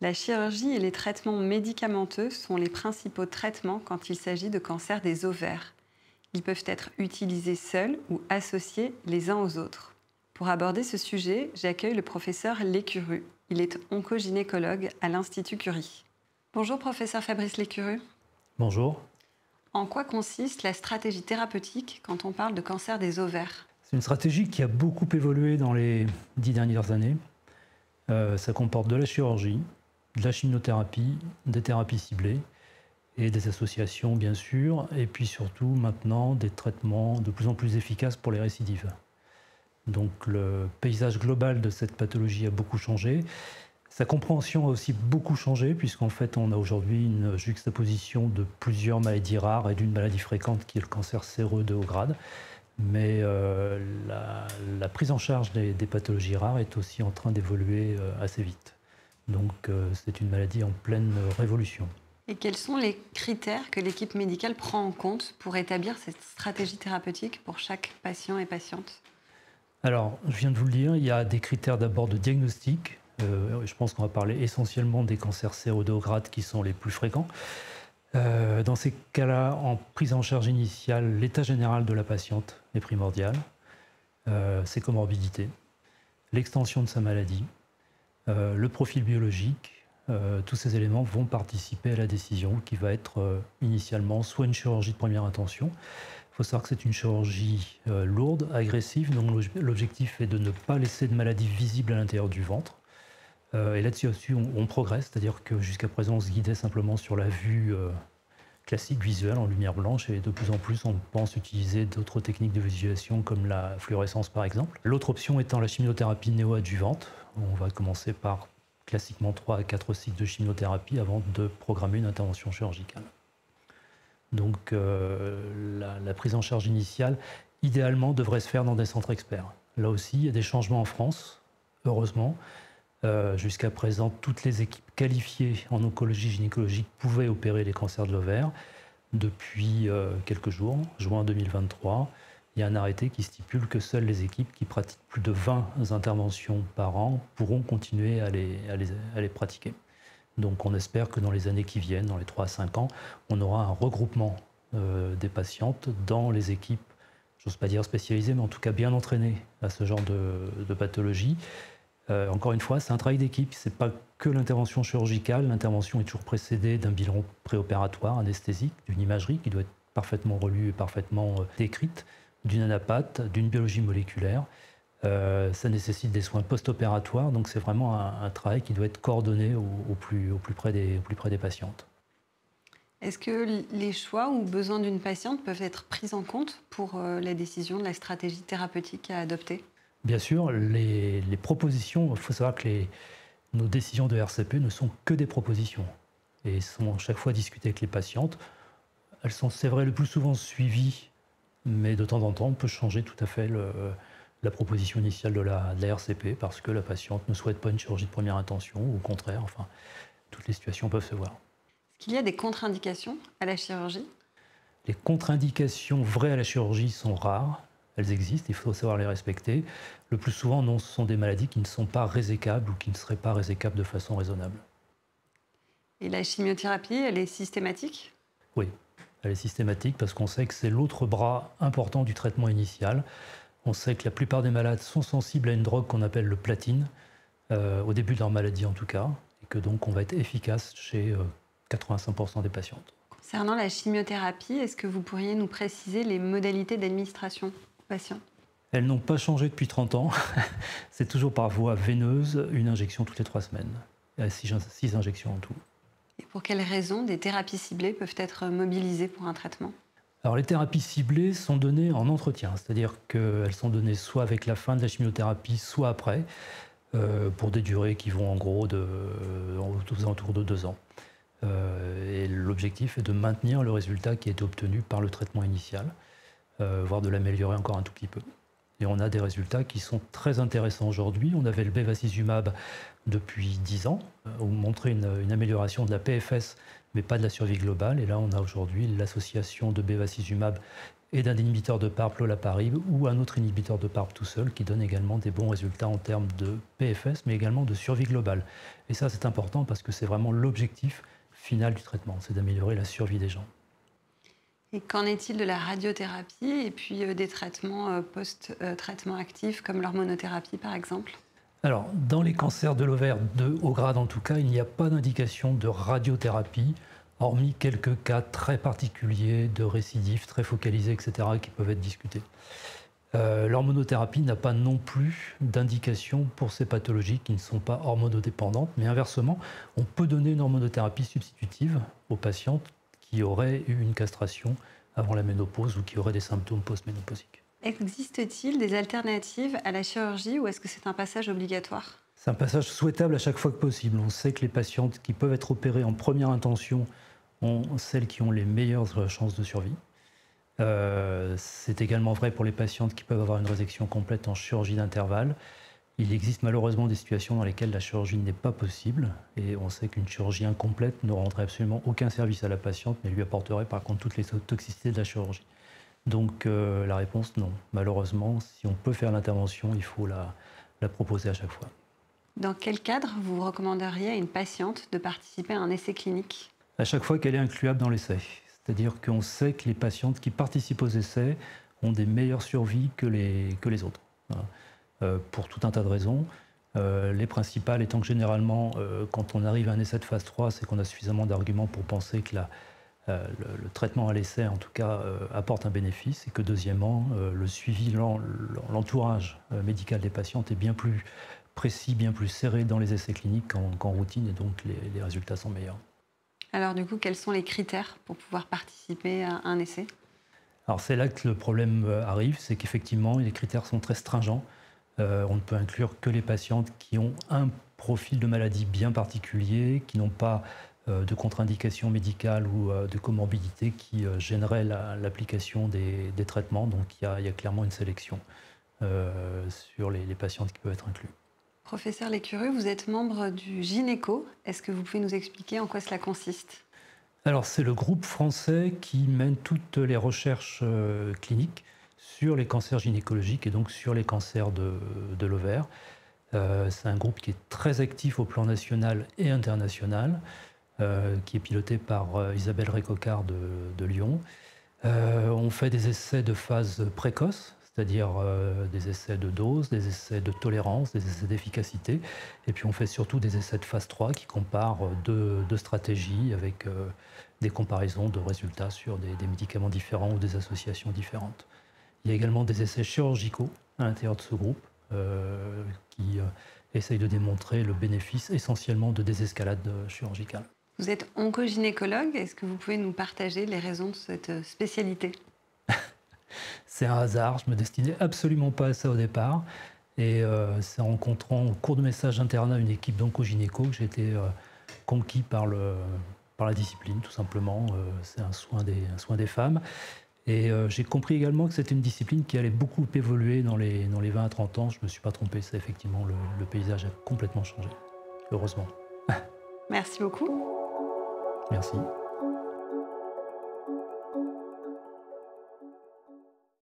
La chirurgie et les traitements médicamenteux sont les principaux traitements quand il s'agit de cancer des ovaires. Ils peuvent être utilisés seuls ou associés les uns aux autres. Pour aborder ce sujet, j'accueille le professeur Lécuru. Il est oncogynécologue à l'Institut Curie. Bonjour professeur Fabrice Lécuru. Bonjour. En quoi consiste la stratégie thérapeutique quand on parle de cancer des ovaires? C'est une stratégie qui a beaucoup évolué dans les 10 dernières années. Ça comporte de la chirurgie, de la chimiothérapie, des thérapies ciblées et des associations bien sûr, et puis surtout maintenant des traitements de plus en plus efficaces pour les récidives. Donc le paysage global de cette pathologie a beaucoup changé. Sa compréhension a aussi beaucoup changé puisqu'en fait on a aujourd'hui une juxtaposition de plusieurs maladies rares et d'une maladie fréquente qui est le cancer séreux de haut grade. Mais la prise en charge des pathologies rares est aussi en train d'évoluer assez vite. Donc c'est une maladie en pleine révolution. Et quels sont les critères que l'équipe médicale prend en compte pour établir cette stratégie thérapeutique pour chaque patient et patiente? Alors, je viens de vous le dire, il y a des critères d'abord de diagnostic. Je pense qu'on va parler essentiellement des cancers séreux de haut grade qui sont les plus fréquents. Dans ces cas-là, en prise en charge initiale, l'état général de la patiente est primordial, ses comorbidités, l'extension de sa maladie, le profil biologique, tous ces éléments vont participer à la décision qui va être initialement soit une chirurgie de première intention. Il faut savoir que c'est une chirurgie lourde, agressive, donc l'objectif est de ne pas laisser de maladie visible à l'intérieur du ventre. Et là-dessus, on progresse, c'est-à-dire que jusqu'à présent, on se guidait simplement sur la vue classique visuelle en lumière blanche, et de plus en plus, on pense utiliser d'autres techniques de visualisation comme la fluorescence par exemple. L'autre option étant la chimiothérapie néoadjuvante. On va commencer par classiquement 3 à 4 cycles de chimiothérapie avant de programmer une intervention chirurgicale. Donc la prise en charge initiale, idéalement, devrait se faire dans des centres experts. Là aussi, il y a des changements en France, heureusement. Jusqu'à présent, toutes les équipes qualifiées en oncologie gynécologique pouvaient opérer les cancers de l'ovaire. Depuis quelques jours, juin 2023, il y a un arrêté qui stipule que seules les équipes qui pratiquent plus de 20 interventions par an pourront continuer à les pratiquer. Donc on espère que dans les années qui viennent, dans les 3 à 5 ans, on aura un regroupement des patientes dans les équipes, j'ose pas dire spécialisées, mais en tout cas bien entraînées à ce genre de pathologie. Encore une fois, c'est un travail d'équipe, ce n'est pas que l'intervention chirurgicale. L'intervention est toujours précédée d'un bilan préopératoire anesthésique, d'une imagerie qui doit être parfaitement relue et parfaitement décrite, d'une anapathe, d'une biologie moléculaire. Ça nécessite des soins post-opératoires, donc c'est vraiment un travail qui doit être coordonné au plus près des patientes. Est-ce que les choix ou besoins d'une patiente peuvent être pris en compte pour la décision de la stratégie thérapeutique à adopter? Bien sûr, les propositions, il faut savoir que nos décisions de RCP ne sont que des propositions et sont chaque fois discutées avec les patientes. Elles sont, c'est vrai, le plus souvent suivies, mais de temps en temps, on peut changer tout à fait la proposition initiale de la RCP parce que la patiente ne souhaite pas une chirurgie de première intention, ou au contraire, enfin, toutes les situations peuvent se voir. Est-ce qu'il y a des contre-indications à la chirurgie? Les contre-indications vraies à la chirurgie sont rares. Elles existent, il faut savoir les respecter. Le plus souvent, non, ce sont des maladies qui ne sont pas résécables ou qui ne seraient pas résécables de façon raisonnable. Et la chimiothérapie, elle est systématique? Oui, elle est systématique parce qu'on sait que c'est l'autre bras important du traitement initial. On sait que la plupart des malades sont sensibles à une drogue qu'on appelle le platine, au début de leur maladie en tout cas, et que donc on va être efficace chez 85% des patientes. Concernant la chimiothérapie, est-ce que vous pourriez nous préciser les modalités d'administration aux patients? Elles n'ont pas changé depuis 30 ans. C'est toujours par voie veineuse, une injection toutes les 3 semaines. Il y a 6 injections en tout. Et pour quelles raisons des thérapies ciblées peuvent être mobilisées pour un traitement? Alors les thérapies ciblées sont données en entretien, c'est-à-dire qu'elles sont données soit avec la fin de la chimiothérapie, soit après, pour des durées qui vont en gros aux alentours de 2 ans. Et l'objectif est de maintenir le résultat qui a été obtenu par le traitement initial, voire de l'améliorer encore un tout petit peu. Et on a des résultats qui sont très intéressants aujourd'hui. On avait le bevacizumab depuis 10 ans, où on montrait une amélioration de la PFS, mais pas de la survie globale. Et là, on a aujourd'hui l'association de bevacizumab et d'un inhibiteur de PARP, l'olaparib, ou un autre inhibiteur de PARP tout seul, qui donne également des bons résultats en termes de PFS, mais également de survie globale. Et ça, c'est important parce que c'est vraiment l'objectif final du traitement, c'est d'améliorer la survie des gens. Et qu'en est-il de la radiothérapie et puis des traitements post-traitement actifs, comme l'hormonothérapie par exemple? Alors, dans les cancers de l'ovaire de haut grade en tout cas, il n'y a pas d'indication de radiothérapie, hormis quelques cas très particuliers de récidives très focalisés, etc., qui peuvent être discutés. L'hormonothérapie n'a pas non plus d'indication pour ces pathologies qui ne sont pas hormonodépendantes, mais inversement, on peut donner une hormonothérapie substitutive aux patientes qui auraient eu une castration avant la ménopause ou qui auraient des symptômes post-ménopausiques. Existe-t-il des alternatives à la chirurgie ou est-ce que c'est un passage obligatoire? C'est un passage souhaitable à chaque fois que possible. On sait que les patientes qui peuvent être opérées en première intention ont celles qui ont les meilleures chances de survie. C'est également vrai pour les patientes qui peuvent avoir une résection complète en chirurgie d'intervalle. Il existe malheureusement des situations dans lesquelles la chirurgie n'est pas possible et on sait qu'une chirurgie incomplète ne rendrait absolument aucun service à la patiente mais lui apporterait par contre toutes les toxicités de la chirurgie. Donc la réponse non. Malheureusement, si on peut faire l'intervention, il faut la proposer à chaque fois. Dans quel cadre vous recommanderiez à une patiente de participer à un essai clinique? À chaque fois qu'elle est incluable dans l'essai. C'est-à-dire qu'on sait que les patientes qui participent aux essais ont des meilleures survies que les autres. Voilà. Pour tout un tas de raisons. Les principales étant que généralement, quand on arrive à un essai de phase 3, c'est qu'on a suffisamment d'arguments pour penser que le traitement à l'essai, en tout cas, apporte un bénéfice, et que deuxièmement, le suivi, l'entourage médical des patientes est bien plus précis, bien plus serré dans les essais cliniques qu'en routine, et donc les résultats sont meilleurs. Alors du coup, quels sont les critères pour pouvoir participer à un essai? Alors c'est là que le problème arrive, c'est qu'effectivement, les critères sont très stringents. On ne peut inclure que les patientes qui ont un profil de maladie bien particulier, qui n'ont pas de contre-indication médicale ou de comorbidité qui gênerait l'application des traitements. Donc il y a clairement une sélection sur les patientes qui peuvent être incluses. Professeur Lécureux, vous êtes membre du Gynéco. Est-ce que vous pouvez nous expliquer en quoi cela consiste? Alors c'est le groupe français qui mène toutes les recherches cliniques sur les cancers gynécologiques et donc sur les cancers de l'ovaire. C'est un groupe qui est très actif au plan national et international, qui est piloté par Isabelle Récocard de Lyon. On fait des essais de phase précoce, c'est-à-dire des essais de dose, des essais de tolérance, des essais d'efficacité. Et puis on fait surtout des essais de phase 3 qui comparent deux stratégies avec des comparaisons de résultats sur des médicaments différents ou des associations différentes. Il y a également des essais chirurgicaux à l'intérieur de ce groupe qui essayent de démontrer le bénéfice essentiellement de désescalade chirurgicale. Vous êtes oncogynécologue. Est-ce que vous pouvez nous partager les raisons de cette spécialité? C'est un hasard, je ne me destinais absolument pas à ça au départ. Et c'est en rencontrant au cours de mes stages d'internat une équipe d'oncogynéco que j'ai été conquis par la discipline, tout simplement. C'est un soin des femmes. Et j'ai compris également que c'était une discipline qui allait beaucoup évoluer dans les 20 à 30 ans. Je ne me suis pas trompé, c'est effectivement le paysage a complètement changé, heureusement. Merci beaucoup. Merci.